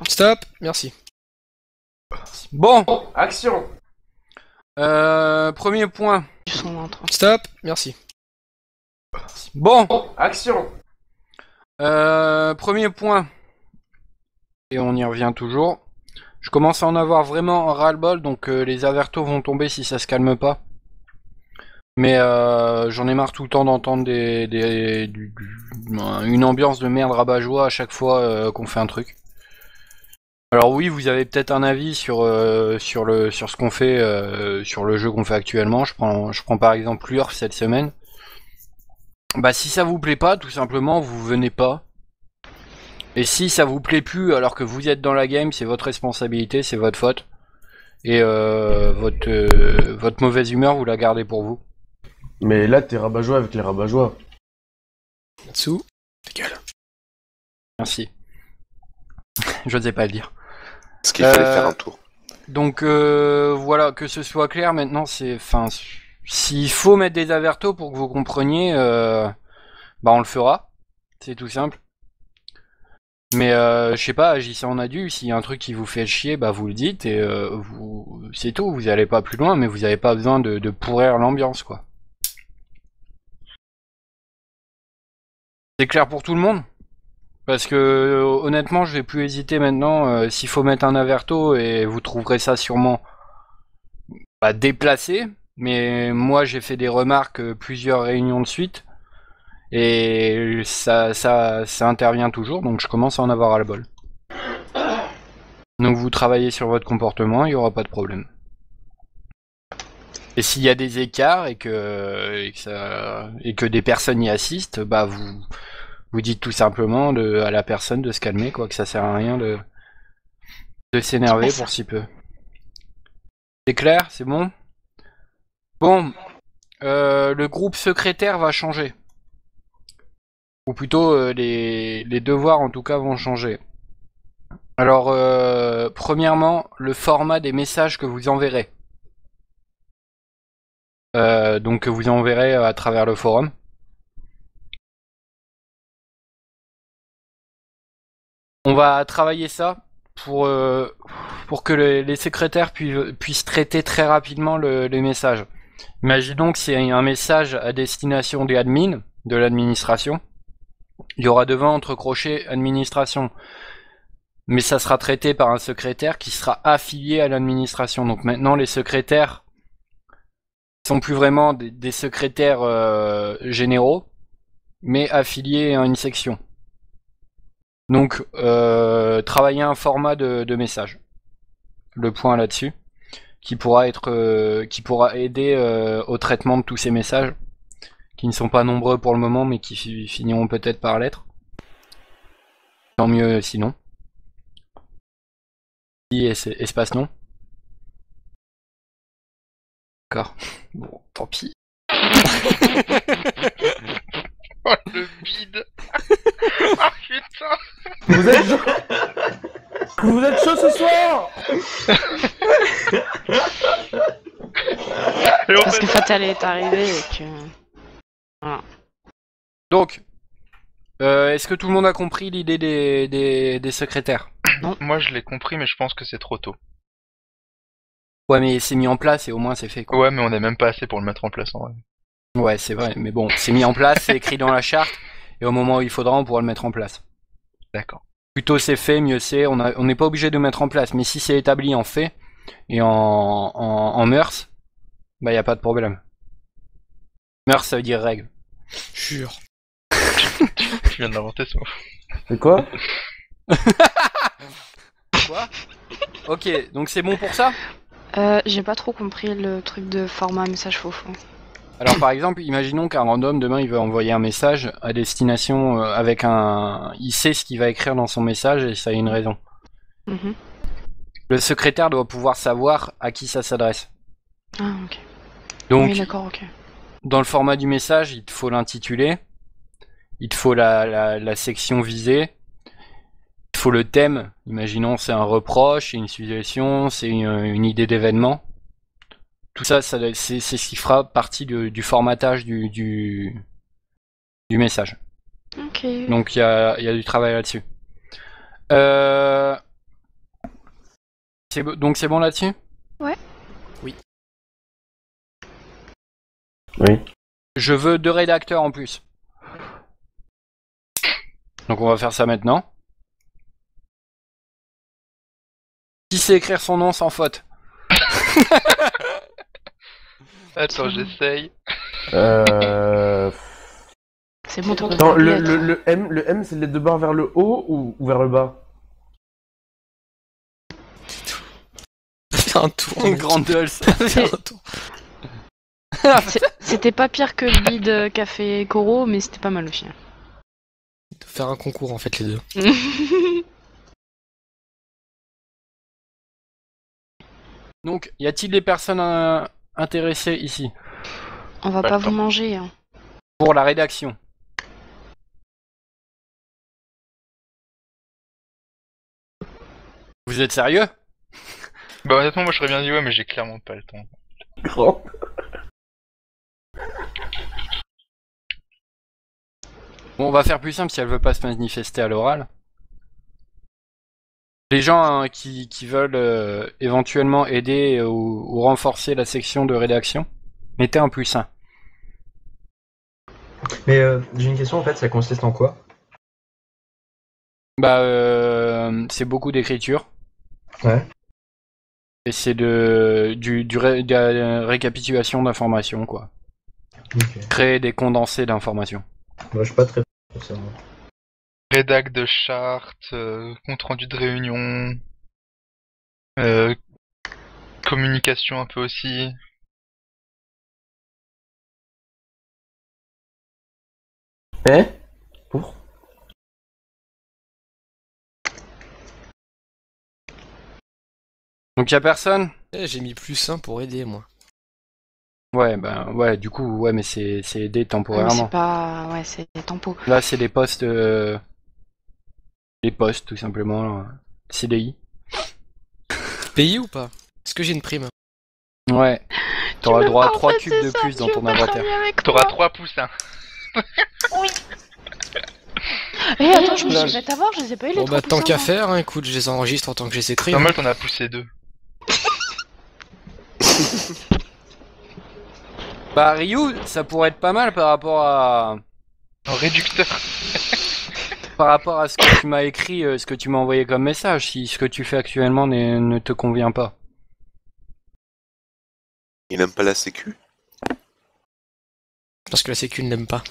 Stop, merci. Bon, Action. premier point. Stop, merci. Bon, Action. premier point. Et on y revient toujours. Je commence à en avoir vraiment un ras-le-bol, donc les avertos vont tomber si ça se calme pas. Mais j'en ai marre tout le temps d'entendre une ambiance de merde rabat-joie à chaque fois qu'on fait un truc. Alors oui, vous avez peut-être un avis sur ce qu'on fait, sur le jeu qu'on fait actuellement. Je prends par exemple l'URF cette semaine. Bah si ça vous plaît pas, tout simplement, vous venez pas. Et si ça vous plaît plus alors que vous êtes dans la game, c'est votre responsabilité, c'est votre faute. Et votre mauvaise humeur, vous la gardez pour vous. Mais là, t'es rabat-joie avec les rabat-joie. Natsu, ta gueule. Merci. Je n'osais pas le dire. Parce qu'il fallait faire un tour. Donc voilà, que ce soit clair maintenant, s'il faut mettre des avertos pour que vous compreniez, bah on le fera. C'est tout simple. Mais je sais pas, agissez en adulte, s'il y a un truc qui vous fait chier, bah vous le dites et c'est tout, vous allez pas plus loin, mais vous avez pas besoin de pourrir l'ambiance quoi. C'est clair pour tout le monde? Parce que honnêtement je vais plus hésiter maintenant, s'il faut mettre un averto et vous trouverez ça sûrement déplacé, mais moi j'ai fait des remarques plusieurs réunions de suite. Et ça intervient toujours, donc je commence à en avoir ras-le-bol. Donc vous travaillez sur votre comportement, il n'y aura pas de problème. Et s'il y a des écarts et que des personnes y assistent, bah vous dites tout simplement à la personne de se calmer, quoi, que ça sert à rien de s'énerver pour si peu. C'est clair, c'est bon? Bon, le groupe secrétaire va changer. Ou plutôt les devoirs en tout cas vont changer. Alors premièrement, le format des messages que vous enverrez. Donc que vous enverrez à travers le forum. On va travailler ça pour que les secrétaires puissent traiter très rapidement les messages. Imaginons que c'est un message à destination des admins, de l'administration. Il y aura devant entre crochets administration, mais ça sera traité par un secrétaire qui sera affilié à l'administration. Donc maintenant les secrétaires sont plus vraiment des secrétaires généraux, mais affiliés à une section. Donc travailler un format de message. Le point là-dessus, qui pourra aider au traitement de tous ces messages. Qui ne sont pas nombreux pour le moment, mais qui finiront peut-être par l'être. Tant mieux sinon. Espace non. D'accord. Bon, tant pis. Oh, le bide. Ah putain. Vous êtes chaud ce soir. Parce que Fatal est arrivé et que... Voilà. Donc, est-ce que tout le monde a compris l'idée des secrétaires? Non. Moi je l'ai compris, mais je pense que c'est trop tôt. Ouais, mais c'est mis en place et au moins c'est fait, quoi. Ouais, mais on est même pas assez pour le mettre en place en vrai. Ouais, c'est vrai, mais bon, c'est mis en place, c'est écrit dans la charte, et au moment où il faudra, on pourra le mettre en place. D'accord. Plus tôt c'est fait, mieux c'est. On n'est pas obligé de mettre en place, mais si c'est établi en fait et en mœurs, bah y a pas de problème. Mœurs, ça veut dire règle. Jure. Tu viens de l'inventer ça. C'est quoi? Quoi? Ok, donc c'est bon pour ça? J'ai pas trop compris le truc de format message faux-faux. Alors par exemple, imaginons qu'un random demain il veut envoyer un message à destination avec un... Il sait ce qu'il va écrire dans son message et ça a une raison. Mhm. Le secrétaire doit pouvoir savoir à qui ça s'adresse. Ah ok. Donc, oui d'accord, ok. dans le format du message, il te faut l'intitulé, il te faut la section visée, il te faut le thème. Imaginons c'est un reproche, c'est une suggestion, c'est une idée d'événement. Tout ça, c'est ce qui fera partie du formatage du message. Ok. Donc il y a du travail là-dessus. Donc c'est bon là-dessus? Oui. Je veux 2 rédacteurs en plus. Donc on va faire ça maintenant. Qui sait écrire son nom sans faute? Attends, j'essaye. C'est bon, t'as Attends, compris. le M, c'est les 2 barres vers le haut ou vers le bas? Fais un tour. Une grande dulce. Fais un tour. C'était pas pire que le bide qu'a fait Koro, mais c'était pas mal aussi. De faire un concours en fait les deux. Donc, y a-t-il des personnes intéressées ici? On va Pas pas le vous temps. manger. Hein. Pour la rédaction. Vous êtes sérieux? Bah honnêtement, moi j'aurais bien dit ouais, mais j'ai clairement pas le temps. Grand. Bon, on va faire plus simple si elle veut pas se manifester à l'oral. Les gens qui veulent éventuellement aider ou renforcer la section de rédaction, mettez un +1. Mais j'ai une question en fait, ça consiste en quoi? Bah, c'est beaucoup d'écriture. Ouais. Et c'est de la récapitulation d'informations, quoi. Ok. Créer des condensés d'informations. Moi je suis pas très pour ça. Moi. Rédac de charte, compte rendu de réunion, communication un peu aussi. Eh? Pour? Donc y a personne? Eh, j'ai mis +1 pour aider moi. Ouais, ben ouais, du coup, ouais, mais c'est aider Ouais, mais temporairement. c'est pas. Ouais, c'est des tempos. Là, c'est des postes, tout simplement, CDI. Payé ou pas? Est-ce que j'ai une prime? Ouais. T'auras Tu droit à veux pas, en 3 fait, cubes c'est de ça, plus dans tu ton veux pas avatar. travailler avec T'auras moi. 3 pouces, hein. Eh, attends, je me suis fait avoir, je les ai pas eu les Bon bah 3 tant poussins, qu'à moi. faire, hein, écoute, je les enregistre en tant que je les écris. Normal, t'en as poussé 2. Bah, Ryu, ça pourrait être pas mal par rapport à En réducteur. ce que tu m'as écrit, ce que tu m'as envoyé comme message, si ce que tu fais actuellement ne te convient pas. Il aime pas la sécu? Parce que la sécu ne l'aime pas.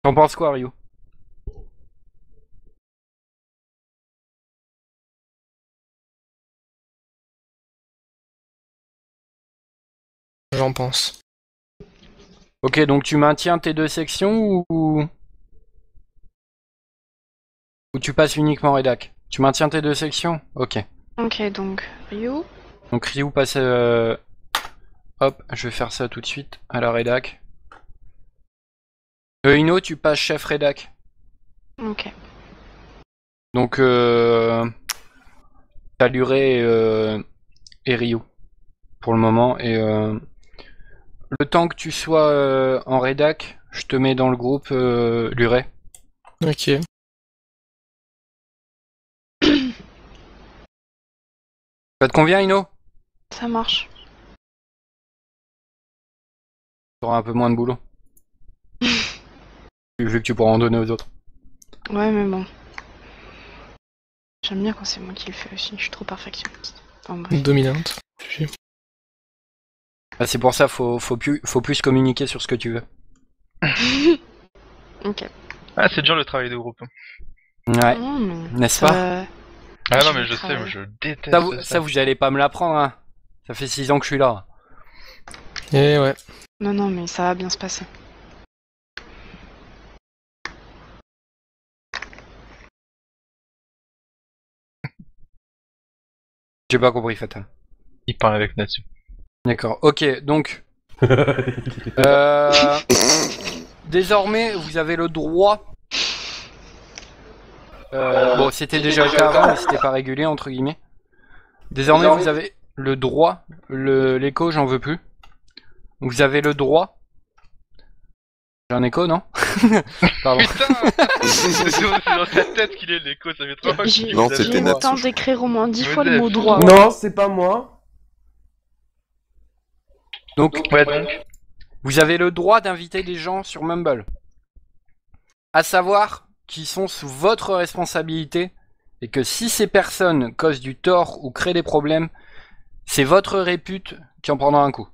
T'en penses quoi, Ryu? J'en pense. Ok, donc tu maintiens tes 2 sections ou tu passes uniquement rédac? Tu maintiens tes 2 sections? Ok. Ok, donc Ryu. Donc Ryu passe... Hop, je vais faire ça tout de suite à la rédac. Ino, tu passes chef rédac. Ok. Donc, Taluré et Ryu pour le moment. Et le temps que tu sois en rédac, je te mets dans le groupe Luré. Ok. Ça te convient, Ino? Ça marche. T'auras un peu moins de boulot. Vu que tu pourras en donner aux autres. Ouais, mais bon. J'aime bien quand c'est moi qui le fais aussi, je suis trop perfectionniste. Enfin, bref. Dominante. Ah, c'est pour ça, faut plus communiquer sur ce que tu veux. Ok. Ah, c'est dur le travail de groupe. Ouais, Non, mais n'est-ce pas? ça- Ah non, Je mais je sais, travaille. moi je déteste Ça, vous allez pas me l'apprendre, hein. Ça fait 6 ans que je suis là. Et ouais. Non, non, mais ça va bien se passer. J'ai pas compris, Fatal. Il parle avec Natsu. D'accord, ok, donc... Désormais, vous avez le droit... bon, c'était déjà le cas avant, mais c'était pas régulier, entre guillemets. Désormais, vous avez le droit... L'écho, j'en veux plus. Vous avez le droit J'ai un écho, non? Pardon. Putain c'est dans sa tête qu'il est l'écho, ça fait 3 fois que J'ai Non, vous c'était j'ai eu avez- le Natsu, temps je d'écrire au moins 10 fois le Modeste. mot droit. Non, c'est pas moi. Donc, Ouais, donc. vous avez le droit d'inviter des gens sur Mumble. À savoir qu'ils sont sous votre responsabilité et que si ces personnes causent du tort ou créent des problèmes, c'est votre répute qui en prendra un coup.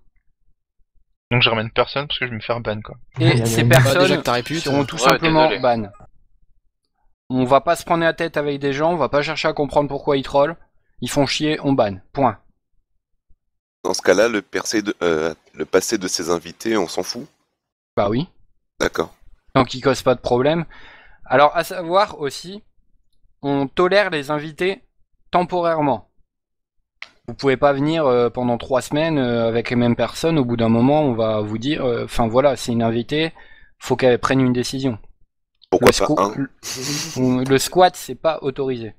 Donc je ramène personne parce que je vais me faire ban, quoi. Et ces Bah, déjà personnes que ta répute. seront tout Ouais, simplement désolé. ban. On va pas se prendre la tête avec des gens, on va pas chercher à comprendre pourquoi ils trollent. Ils font chier, on ban. Point. Dans ce cas-là, le passé de ses invités, on s'en fout. Bah oui. D'accord. Tant qu'ils causent pas de problème. Alors, à savoir aussi, on tolère les invités temporairement. Vous pouvez pas venir pendant 3 semaines avec les mêmes personnes. Au bout d'un moment, on va vous dire, enfin voilà, c'est une invitée, faut qu'elle prenne une décision. Pourquoi Le, pas un le squat, c'est pas autorisé.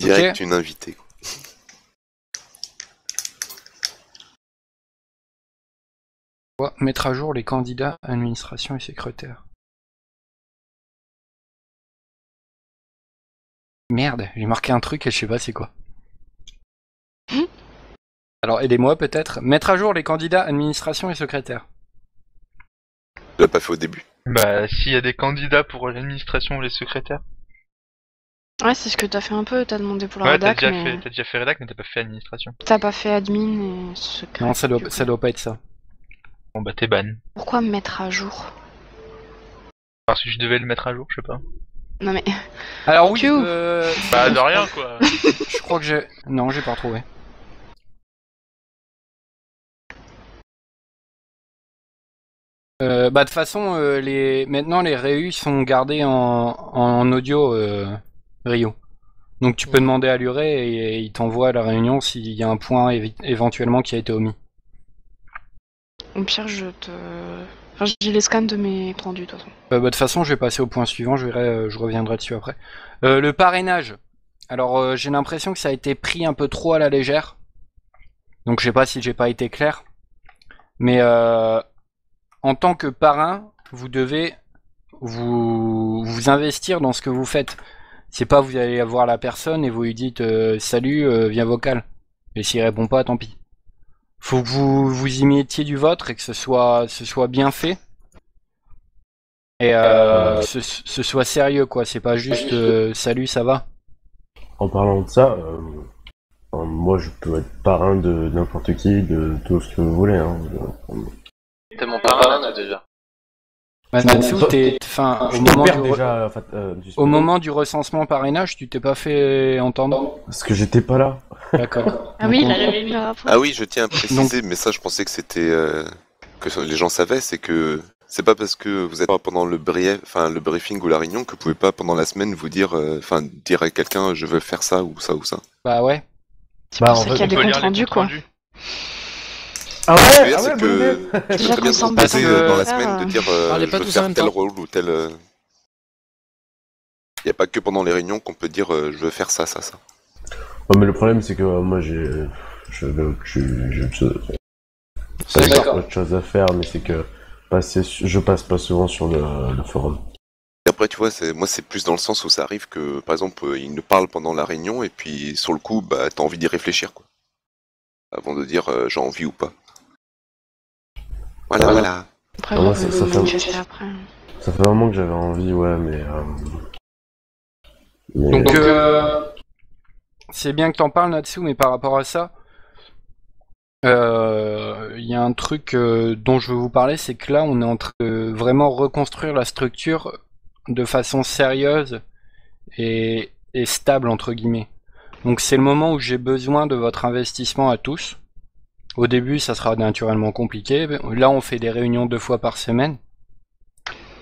direct une invitée. Mettre à jour les candidats, administration et secrétaire. Merde, j'ai marqué un truc et je sais pas c'est quoi. Alors aidez-moi peut-être. Mettre à jour les candidats, administration et secrétaire. Tu l'as pas fait au début. Bah, s'il y a des candidats pour l'administration ou les secrétaires. Ouais, c'est ce que t'as fait un peu, t'as demandé pour la Ouais, rédac, mais t'as déjà fait rédac, mais t'as pas fait administration. t'as pas fait admin et secret. Non, ça du coup. doit pas être ça. Bon bah t'es ban. Pourquoi me mettre à jour? Parce que je devais le mettre à jour, je sais pas. Non mais, Alors oui, Tu ouvres. Bah de rien quoi. je crois que j'ai... Non, j'ai pas retrouvé. Bah de toute façon, maintenant les réus sont gardés en audio, Rio. Donc tu peux demander à l'URé et il t'envoie à la réunion s'il y a un point éventuellement qui a été omis. au pire, Enfin, j'ai les scans de mes rendus, de toute façon. Bah, de toute façon, je vais passer au point suivant, je reviendrai dessus après. Le parrainage. Alors, j'ai l'impression que ça a été pris un peu trop à la légère. Donc, je sais pas si j'ai pas été clair. Mais en tant que parrain, vous devez vous investir dans ce que vous faites. C'est pas vous allez voir la personne et vous lui dites salut, viens vocal. Et s'il répond pas, tant pis. Faut que vous y mettiez du vôtre et que ce soit bien fait. Et ce soit sérieux, quoi. C'est pas juste salut, ça va. En parlant de ça, moi je peux être parrain de n'importe qui, de tout ce que vous voulez. Hein. T'es mon parrain déjà. Bah, Natsu, enfin, Je te perds déjà. En fait, au moment du recensement parrainage, tu t'es pas fait entendre. Parce que j'étais pas là. D'accord. Ah oui, Donc, il arrive là après. Ah oui, je tiens à préciser, mais ça je pensais que c'était que les gens savaient, c'est que c'est pas parce que vous êtes pas pendant le briefing ou la réunion que vous pouvez pas pendant la semaine vous dire, dire à quelqu'un je veux faire ça ou ça ou ça. Bah ouais. C'est pour en ça fait, qu'il y a On des peut lire comptes les rendus, comptes quoi. rendus. Ah Ce que je veux ouais, dire, c'est bonne que idée. tu peux Déjà très bien qu'on s'en te bat poser pas dans la faire, semaine de dire Parlez je pas veux tous en faire même tel temps. rôle ou tel. Il n'y a pas que pendant les réunions qu'on peut dire je veux faire ça. Ouais, mais le problème c'est que moi j'ai autre chose. Pas D'accord. j'ai autre chose à faire, mais c'est que je passe pas souvent sur le forum. Et après, tu vois, moi c'est plus dans le sens où ça arrive que, par exemple, ils nous parlent pendant la réunion et puis sur le coup, bah t'as envie d'y réfléchir, quoi. Avant de dire j'ai envie ou pas. Voilà. Après, Ah, vous moi, pouvez ça vous fait- manifester après. Ça fait vraiment que j'avais envie, ouais, mais. Donc, c'est bien que t'en parles, Natsu, mais par rapport à ça, il y a un truc dont je veux vous parler, c'est que là, on est en train de vraiment reconstruire la structure de façon sérieuse et stable, entre guillemets. Donc, c'est le moment où j'ai besoin de votre investissement à tous. Au début, ça sera naturellement compliqué. Là, on fait des réunions 2 fois par semaine.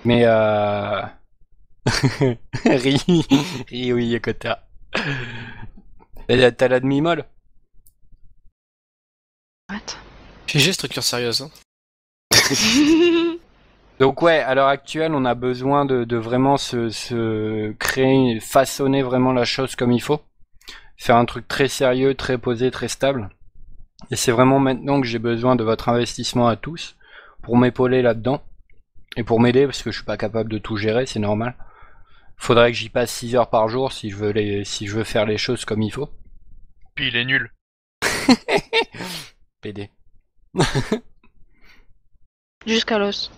Mais ri, oui, Yokota. T'as la demi-molle? What? GG, structure sérieuse. Hein. Donc ouais, à l'heure actuelle, on a besoin de vraiment se créer, façonner vraiment la chose comme il faut. Faire un truc très sérieux, très posé, très stable. Et c'est vraiment maintenant que j'ai besoin de votre investissement à tous. pour m'épauler là-dedans. Et pour m'aider, parce que je suis pas capable de tout gérer, c'est normal. Faudrait que j'y passe 6 heures par jour si je veux faire les choses comme il faut. Puis il est nul. PD. Jusqu'à l'os.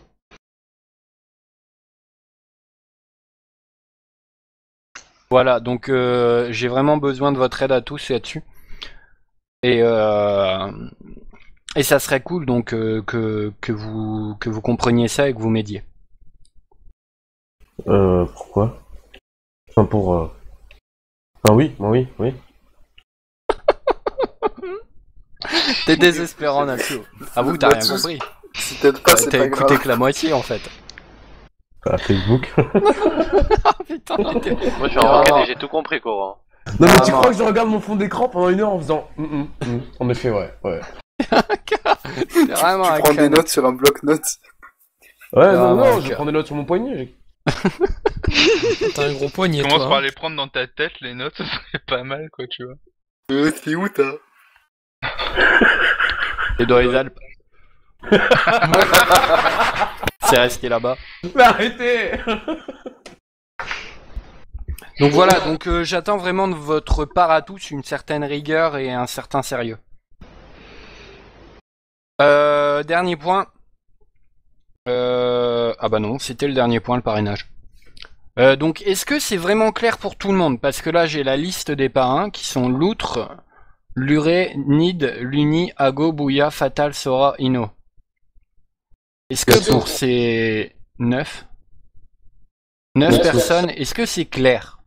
Voilà, donc j'ai vraiment besoin de votre aide à tous là-dessus. Et ça serait cool donc que vous compreniez ça et que vous m'aidiez. Pourquoi? Enfin pour. Ah oui. T'es désespérant, Natsu. Avoue, t'as rien Natsu, compris. Si t'aides pas, c'est T'as pas écouté grave. que la moitié en fait. À Facebook. Ah putain, t'es- Moi, je suis en regarde et j'ai tout compris, Coran. Non mais tu non. crois que je regarde mon fond d'écran pendant 1 heure en faisant En effet, ouais. c'est vraiment Tu un prends des crâne. notes sur un bloc-notes. Ouais, Ah, non, ouais, je ok. prends des notes sur mon poignet. T'as un gros poignet, Commence toi. par hein. les prendre dans ta tête, les notes, ce serait pas mal, quoi, tu vois. C'est où, t'as? T'es dans les Alpes. C'est resté là-bas. Mais arrêtez. Donc voilà, donc j'attends vraiment de votre part à tous une certaine rigueur et un certain sérieux. Dernier point. Ah bah non, c'était le dernier point, le parrainage. Donc est-ce que c'est vraiment clair pour tout le monde? Parce que là j'ai la liste des parrains qui sont Loutre, Luré, Nid, Luni, Ago, Bouya, Fatal, Sora, Ino. Est-ce que pour ces 9 personnes, est-ce que c'est clair?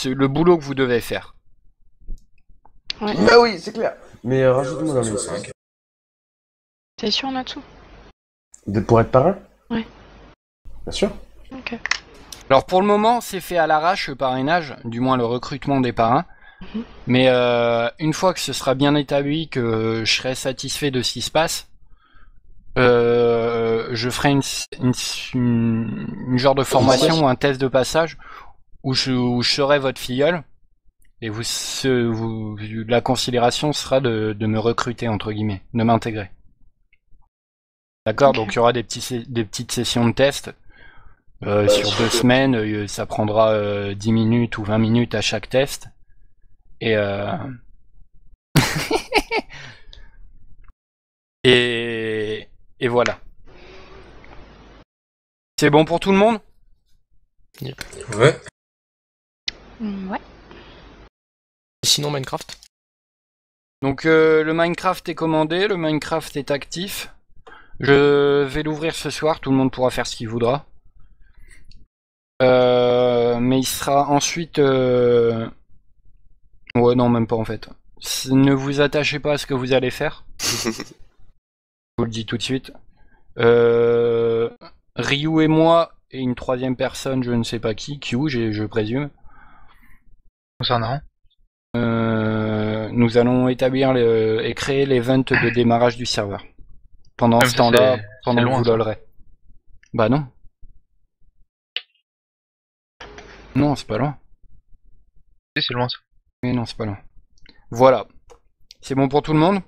Le boulot que vous devez faire. Bah oui, c'est clair. Mais rajoute-moi dans les 5. T'es sûr, Natsu? Pour être parrain? Ouais. Bien sûr. Ok. Alors pour le moment, c'est fait à l'arrache le parrainage, du moins le recrutement des parrains. Mais une fois que ce sera bien établi, que je serai satisfait de ce qui se passe, je ferai une genre de formation ou un test de passage où je serai votre filleul. Et la considération sera de me recruter, entre guillemets, de m'intégrer. D'accord, Ok. donc il y aura des petites sessions de test. Sur 2 semaines, ça prendra 10 minutes ou 20 minutes à chaque test. Et et voilà. C'est bon pour tout le monde? Ouais. Ouais. Et sinon, Minecraft. Donc le Minecraft est commandé, le Minecraft est actif. Je vais l'ouvrir ce soir, tout le monde pourra faire ce qu'il voudra. Mais il sera ensuite... Ouais, non, même pas en fait. Ne vous attachez pas à ce que vous allez faire. Je vous le dis tout de suite. Ryu et moi, et une troisième personne, je ne sais pas qui, Q, je présume. Concernant. Nous allons établir et créer l'event de démarrage du serveur. Pendant Même ce si temps-là, c'est pendant que loin, vous ça. lollerez. Bah non. Non, c'est pas loin. Si, c'est loin, ça. Mais non, c'est pas loin. Voilà. C'est bon pour tout le monde?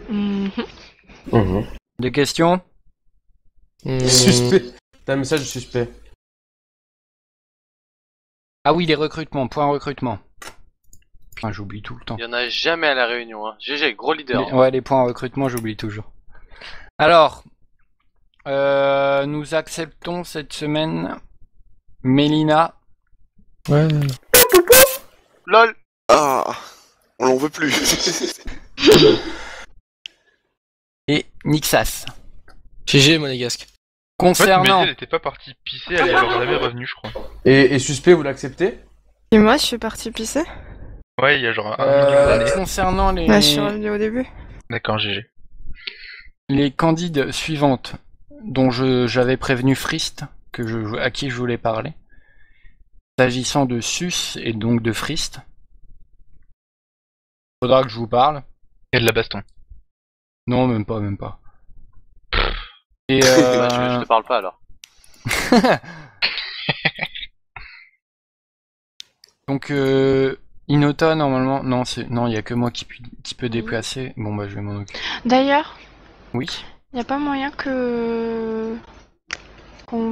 Mhm. Des questions? Suspect. T'as un message suspect. Ah oui, les recrutements, point recrutement. Putain, j'oublie tout le temps. Il y en a jamais à la réunion, hein. GG, gros leader. Ouais, les points recrutement, j'oublie toujours. Alors, nous acceptons cette semaine Mélina. Ouais. LOL. Ah, on l'en veut plus. Et Nixas. GG, monégasque. En fait, Concernant... Mehdi, elle était pas partie pisser, elle est alors jamais revenue, je crois. Et suspect, vous l'acceptez? Et moi, je suis partie pisser. Ouais, il y a genre un million d'années. Concernant les... Bah, je suis revenue au début. D'accord, GG. les candides suivantes dont j'avais prévenu Frist, à qui je voulais parler, s'agissant de Sus et donc de Frist, faudra que je vous parle. Il y a de la baston. Non, même pas. Et Bah, je te parle pas alors. donc Inota normalement non il y a que moi qui peut déplacer. Bon bah je vais m'en occuper. D'ailleurs, Oui. Y a pas moyen qu'on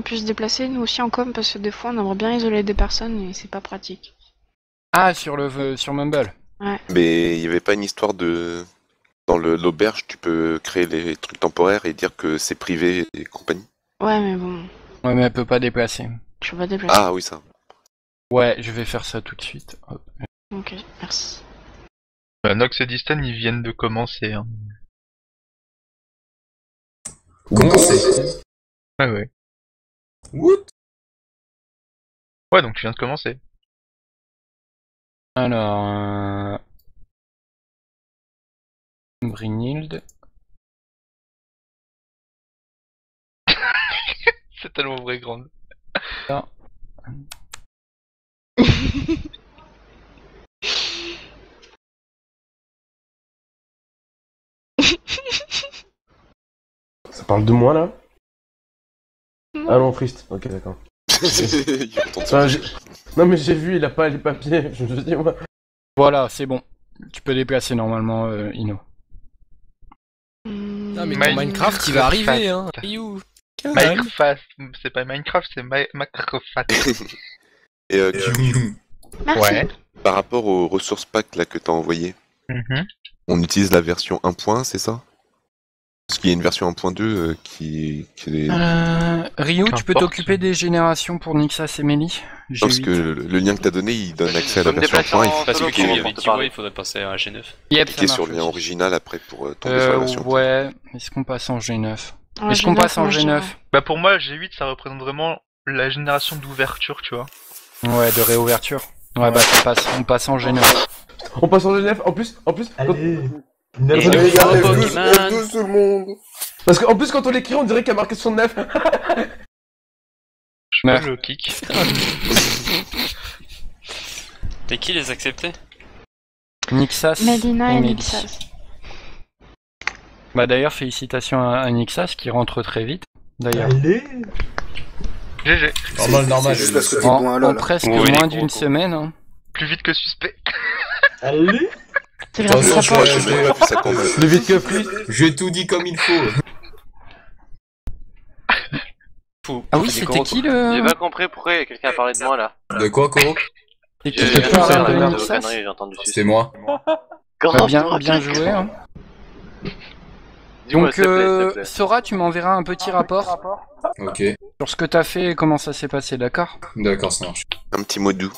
puisse se déplacer nous aussi en com parce que des fois on aimerait bien isoler des personnes et c'est pas pratique. Ah, sur Mumble. Ouais. Mais il n'y avait pas une histoire de... Dans l'auberge, tu peux créer les trucs temporaires et dire que c'est privé et compagnie. Ouais, mais bon, Ouais, mais elle peut pas déplacer. je peux pas déplacer. Ah oui, ça. Ouais, je vais faire ça tout de suite. Hop. Ok, merci. Nox et Distan, ils viennent de commencer. Hein. Commencer. Ouais. What? Ouais, donc tu viens de commencer. Alors... Brynhild. C'est tellement vrai, grande. Là. Ça parle de moi là? Ah non, Frist. Ok, d'accord. Il entend Enfin, ça. non mais j'ai vu, il a pas les papiers. Je me dis, moi. Voilà, c'est bon. Tu peux déplacer normalement, Ino. Ah, mais ton Minecraft, il va arriver, hein. You. Minecraft, c'est pas Minecraft, c'est Minecraft. Et Merci. Ouais. par rapport aux ressources pack là que t'as envoyé, on utilise la version 1.1, c'est ça? Parce qu'il y a une version 1.2 qui est... Ryu, tu peux Qu'importe. t'occuper des générations pour Nixas et Mélie? Non, parce que le lien que t'as donné, il donne accès à la me version déplacer 1.1. en Il Parce faut que solo cliquer, pour te tu vois, parler. il faudrait passer à G9. Yep, cliquer ça sur le marche lien aussi. original après pour tomber sur la version. Ouais, est-ce qu'on passe en G9? Ouais, Est-ce qu'on G9, passe en moi, je G9? dirais. Bah pour moi, G8, ça représente vraiment la génération d'ouverture, tu vois. Ouais, de réouverture. Ouais, bah on passe en G9. On passe en Genève. En plus, quand... Allez, Et Allez, Pokémon. F12 tout le monde. parce qu'en plus quand on l'écrit, on dirait qu'il y a marqué 69. Je sais Ouais. pas le kick. T'es qui les accepter? Nixas Medina et Mélie. Nixas. Bah d'ailleurs, félicitations à Nixas qui rentre très vite. D'ailleurs, Allez. GG. Normal. C'est juste parce que t'es en, bon à en LoL. presque Oui, moins les d'une gros. semaine. Hein. Plus vite que suspect. Allez. C'est grâce à Attention, ça. Je n'ai pas vu ça combat. Plus vite que Frist. J'ai tout dit comme il faut. Ah oui, c'était qui J'ai le... pas compris pourquoi quelqu'un a parlé de moi là. De quoi, Koro? C'est qui J'ai le entendu parrain de la Nixas? connerie, j'ai entendu C'est moi. Bah, bien joué. Hein. Dis-moi, Donc, s'il te plaît, s'il te plaît. Sora, tu m'enverras un petit rapport Ok, sur ce que t'as fait et comment ça s'est passé, d'accord? d'accord, ça marche. Un petit mot doux.